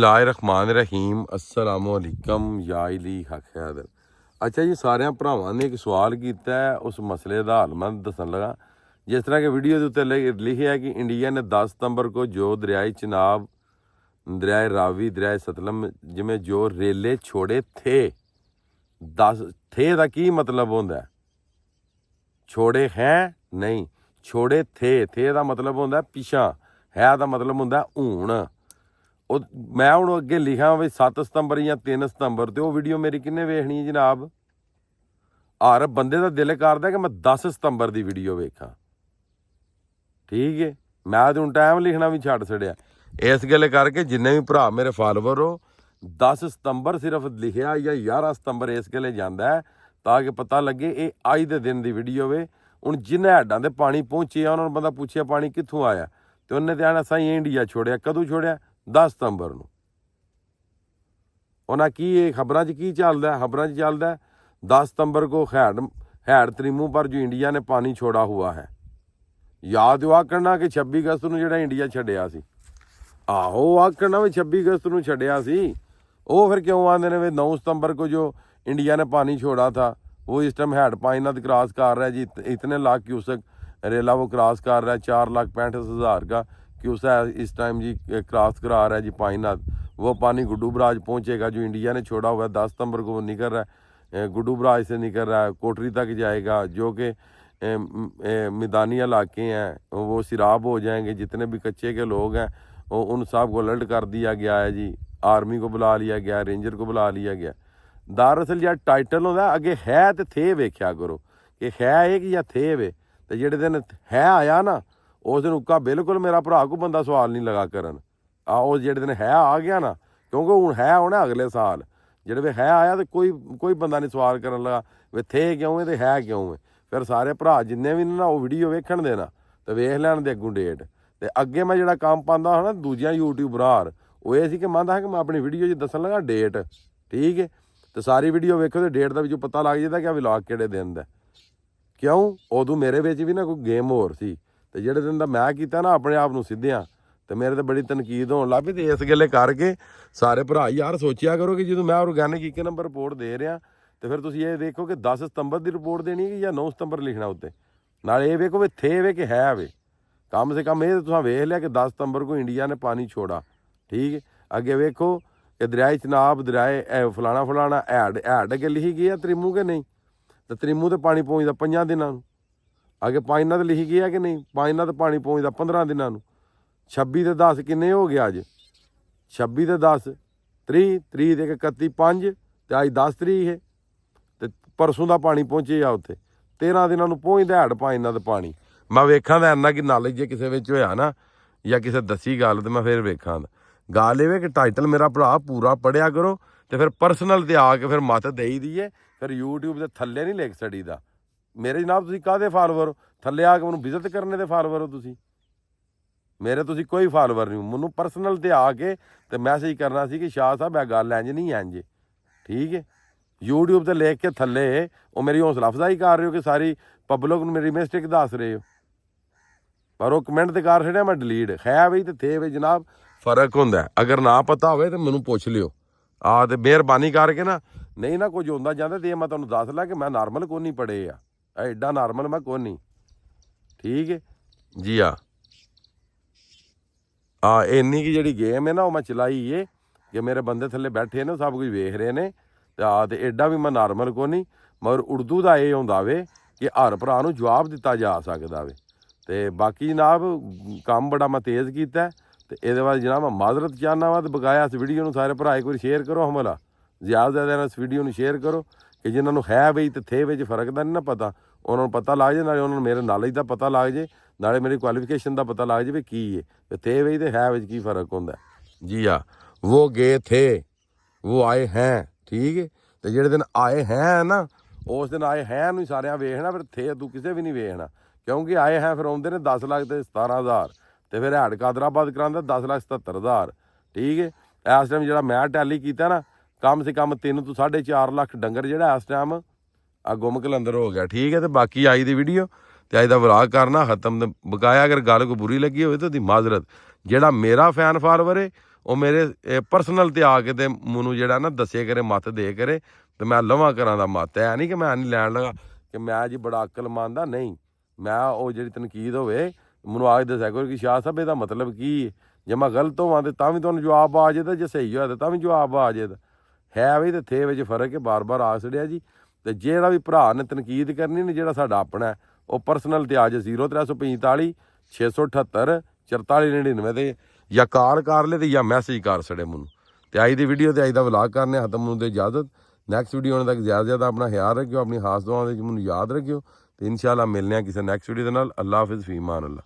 बिस्मिल्लाहिर्रहमानिर्रहीम अस्सलामुअलैकुम या अली हक हैदर। अच्छा जी, सारे भरावां ने एक सवाल किया है, उस मसले का हल मैं दसन लगा। जिस तरह के वीडियो के उत्ते लिखे है कि इंडिया ने 10 सितंबर को जो दरियाए चिनाब, दरियाए रावी, दरियाए सतलम जिमें जो रेले छोड़े थे, 10 थे का की मतलब होंदा है? छोड़े हैं नहीं, छोड़े थे का मतलब होंदा है पिछा, है का मतलब होंदा है हूण। मैं हूँ अगे लिखा भी 7 सितंबर या 3 सितंबर, तो वीडियो मेरी किन्ने वेखनी है जनाब? हर बंदे का दिल करदा कि मैं 10 सितंबर की वीडियो वेखा। ठीक है, मैं तो हूँ टाइम लिखना भी छड्ड छड़िया। इस गल करके जिन्ने भी भरा मेरे फॉलोवर हो, 10 सितंबर सिर्फ लिखिया या 11 सितंबर इस गले जाता है ताकि पता लगे ये अज के दिन की वीडियो वे। हूँ जिन्हें हैडां ते पानी पहुँचे उन्होंने बंदा पूछया पानी कित्थों आया, तो उन्हें तो आना साई इंडिया छोड़िया। कदों छोड़िया? 10 सितंबर नूं। उन्हें की खबरों की चलता है? खबरों चलता है 10 सितंबर को हैड तरीमू पर जो इंडिया ने पानी छोड़ा हुआ है। याद आ करना कि 26 अगस्त को जो इंडिया छड्डिया सी, आहो आ करना भी 26 अगस्त को छड्डिया सी। वो फिर क्यों आते हैं वे 9 सितंबर को जो इंडिया ने पानी छोड़ा था, वो इस टाइम हैड पाइनात क्रॉस कर रहा है जी, इतने लाख क्यूसेक रेला वो क्रॉस कर रहा है, 4,65,000 का क्यूसेक इस टाइम जी क्रॉस करा रहा है जी पाइनात। वो पानी गुड्डू बराज पहुँचेगा जो इंडिया ने छोड़ा हुआ है। 10 सितंबर को वो निकल रहा है, गुड्डू बराज से निकल रहा है, कोटरी तक जाएगा, जो कि मैदानी इलाके हैं वो सिराब हो जाएंगे। जितने भी कच्चे के लोग हैं वो उन सब को अलर्ट कर दिया गया है जी, आर्मी को बुला लिया गया, रेंजर को बुला लिया गया। दरअसल जो टाइटल होंदा अगे है तो थे वेख्या करो कि है एक या थे वे, तो जेड़े दिन है आया ना उस दिन उक्का बिल्कुल मेरा भरा को बंदा सवाल नहीं लगा करन। उस जेड़े दिन है आ गया ना, क्योंकि हूँ है होना अगले साल, जेड़े वे है आया तो कोई बंदा नहीं सवाल करन लगा वे थे क्यों है तो है क्यों है। फिर सारे भरा जिन्ने भी ना वो वीडियो वेखण देना तो वेख लैण दे अगों डेट। तो अगे मैं जो काम पाँदा हा ना दूजिया यूट्यूबरार, वो ये कि मैं कि मैं अपनी वीडियो दसन लगा डेट। ठीक है, तो सारी वीडियो वेखो तो डेट का भी पता लग जाता कि विलाग किहड़े दिन का। क्यों उदों मेरे विच भी ना कोई गेम होर सी, तो जिहड़े दिन का मैं किया ना अपने आप नूं सिद्धिया, तो मेरे तो बड़ी तनकीद होने लग पई। तो इस गल्ले करके सारे भरा यार सोचिया करो कि जो मैं ऑर्गैनिक 1 नंबर रिपोर्ट दे रहा, तो फिर तुसीं ये देखो कि 10 सितंबर की रिपोर्ट देनी है या 9 सितंबर लिखना उत्ते। नाल ये वेखो भी थे वे कि है वे। कम से कम ये तुसां वेख लिया कि 10 सितंबर को इंडिया ने पानी छोड़ा। ठीक है, अगे वेखो कि दरियाए चिनाब, दरियाए फलाना फलाना हैड अगे लिखी गई है तरीमू के नहीं, तो तरीमू तो पानी पहुँचता 5 दिनों। अगे पाइनात लिखी गई है कि नहीं, पाइनात पानी पहुँचता 15 दिनों। 26 तो 10 किन्ने हो गए अज? 26 तो 10 30 30 ते 31 5 तो अज 10 तरीक है, तो परसों का पानी पहुँचे आ उत्थे 13 दिनों पहुँचता हैड पाइनात पानी। मैं वेखा तो इन्ना कि नॉलेज जे किसी होया ना या किसी दसी गल तो मैं फिर वेखा। गल ये कि टाइटल मेरा भरा पूरा पढ़िया करो, तो फिर परसनल ते आके फिर मत दई दीए, फिर यूट्यूब के थल्ले नहीं लिख छड़ी दा। मेरे जनाब तुसीं काहदे फॉलोवर हो? थल्ले आके मैनूं विजिट करने दे फॉलोवर हो तुसीं? मेरे तुसीं कोई फॉलोवर नहीं। मैनूं परसनल ते आके ते मैसेज करना सी कि शाह साहब गल इंज नहीं इंज। ठीक है, यूट्यूब ते लिख के थल्ले वो मेरी हौसला अफजाई कर रहे हो कि सारी पब्लिक नूं मेरी मिस्टेक दस रहे हो, पर वो कमेंट तो कर छड़िया मैं डिलीट। है बई तो थे बई जनाब, फर्क होंदा है। अगर ना पता हो तो मैनूं पुछ लिओ। तो मेहरबानी करके ना नहीं ना कुछ होंदा जांदा तो मैं तुहानूं दस ला कि मैं नॉर्मल को नहीं पढ़े आ, एडा नॉर्मल मैं को नहीं। ठीक है जी। इन्नी की जी गेम है ना वो मैं चलाई है कि मेरे बंदे थल्ले बैठे ने सब कुछ वेख रहे हैं। तो एडा भी मैं नॉर्मल को नहीं, मगर उर्दू का ये होंदा वे कि हर भरा नूं जवाब दिता जा सकदा वे। तो बाकी जनाब काम बड़ा मैं तेज़ किया, तो ये बाद जनाब मैं माजरत चाहना वा। तो बकाया इस वीडियो में सारे भरा एक बार शेयर करो, हमला ज़्यादा ज़्यादा इस वीडियो में शेयर करो कि जिन्होंने है बई तो थे बई फर्क का नहीं ना पता, उन्होंने पता लग जाए, नाले उन्होंने मेरे नॉलेज का पता लग जाए, नाले मेरी क्वालिफिकेशन का पता लग जाए भी की है, तो थे बई तो है बई की फ़र्क होंदा। जी हाँ, वो गए थे, वो आए हैं। ठीक है, तो जेड़े दिन आए हैं ना उस दिन आए हैं नूं सारियां वेखना, फिर थे तू किसी भी नहीं वेखना, क्योंकि आए हैं फिर आउंदे ने 10 लाख तो 17,000, तो फिर हैड कादराबाद करांदा 10,77,000। ठीक है, इस टाइम जो मैं टैली किया ना कम से कम 3 तो 4.5 लाख डंगर जो इस टाइम गुम कलंदर हो गया। ठीक है, तो बाकी अज की वीडियो तो अज का व्लॉग करना खत्म। बकाया अगर गल कोई बुरी लगी हो तो माजरत। जोड़ा मेरा फैन फॉलोवर है ਉਹ ਮੇਰੇ ਪਰਸਨਲ ਤੇ ਆ ਕੇ ਤੇ ਮੈਨੂੰ ਜਿਹੜਾ ਨਾ ਦੱਸੇ ਕਰੇ, ਮੱਤ ਦੇ ਕਰੇ, ਤੇ ਮੈਂ ਲਵਾਂ ਕਰਾਂ ਦਾ ਮੱਤ। ਐ ਨਹੀਂ ਕਿ ਮੈਂ ਨਹੀਂ ਲੈਣ ਲਗਾ ਕਿ ਮੈਂ ਜੀ ਬੜਾ ਅਕਲ ਮੰਨਦਾ, ਨਹੀਂ। ਮੈਂ ਉਹ ਜਿਹੜੀ ਤਨਕੀਦ ਹੋਵੇ ਮੈਨੂੰ ਆ ਕੇ ਦੱਸਿਆ ਕਰੋ ਕਿ ਸ਼ਾਹ ਸਾਹਿਬ ਇਹਦਾ ਮਤਲਬ ਕੀ ਹੈ। ਜੇ ਮੈਂ ਗਲਤ ਹੋਵਾਂ ਤੇ ਤਾਂ ਵੀ ਤੁਹਾਨੂੰ ਜਵਾਬ ਆ ਜੇ, ਤਾਂ ਜੇ ਸਹੀ ਹੋਇਆ ਤਾਂ ਵੀ ਜਵਾਬ ਆ ਜੇ। ਹੈ ਵੀ ਤੇ ਥੇ ਵਿੱਚ ਫਰਕ ਹੈ, ਬਾਰ-ਬਾਰ ਆ ਛੜਿਆ ਜੀ। ਤੇ ਜਿਹੜਾ ਵੀ ਭਰਾ ਨੇ ਤਨਕੀਦ ਕਰਨੀ ਨੇ, ਜਿਹੜਾ ਸਾਡਾ ਆਪਣਾ ਉਹ ਪਰਸਨਲ ਤੇ ਆ ਜੇ 0345 678 4499 ਤੇ ਜਾਂ ਕਾਲ ਕਰ ਲੈ ਤੇ ਜਾਂ ਮੈਸੇਜ ਕਰ ਛੜੇ ਮੈਨੂੰ। ਤੇ ਅੱਜ ਦੀ ਵੀਡੀਓ ਤੇ ਅੱਜ ਦਾ ਵਲੌਗ ਕਰਨੇ ਖਤਮ ਨੂੰ ਦੇ ਇਜਾਜ਼ਤ। ਨੈਕਸਟ ਵੀਡੀਓ ਆਉਣ ਤੱਕ ਜ਼ਿਆਦਾ ਆਪਣਾ ਖਿਆਲ ਰੱਖਿਓ, ਆਪਣੀ ਖਾਸ ਦੁਆਵਾਂ ਦੇ ਮੈਨੂੰ ਯਾਦ ਰੱਖਿਓ। ਤੇ ਇਨਸ਼ਾਅੱਲਾ ਮਿਲਨੇ ਆ ਕਿਸੇ ਨੈਕਸਟ ਵੀਡੀਓ ਦੇ ਨਾਲ। ਅੱਲਾ ਹਾਫਿਜ਼, ਫੀ ਅਮਾਨ ਅੱਲਾ।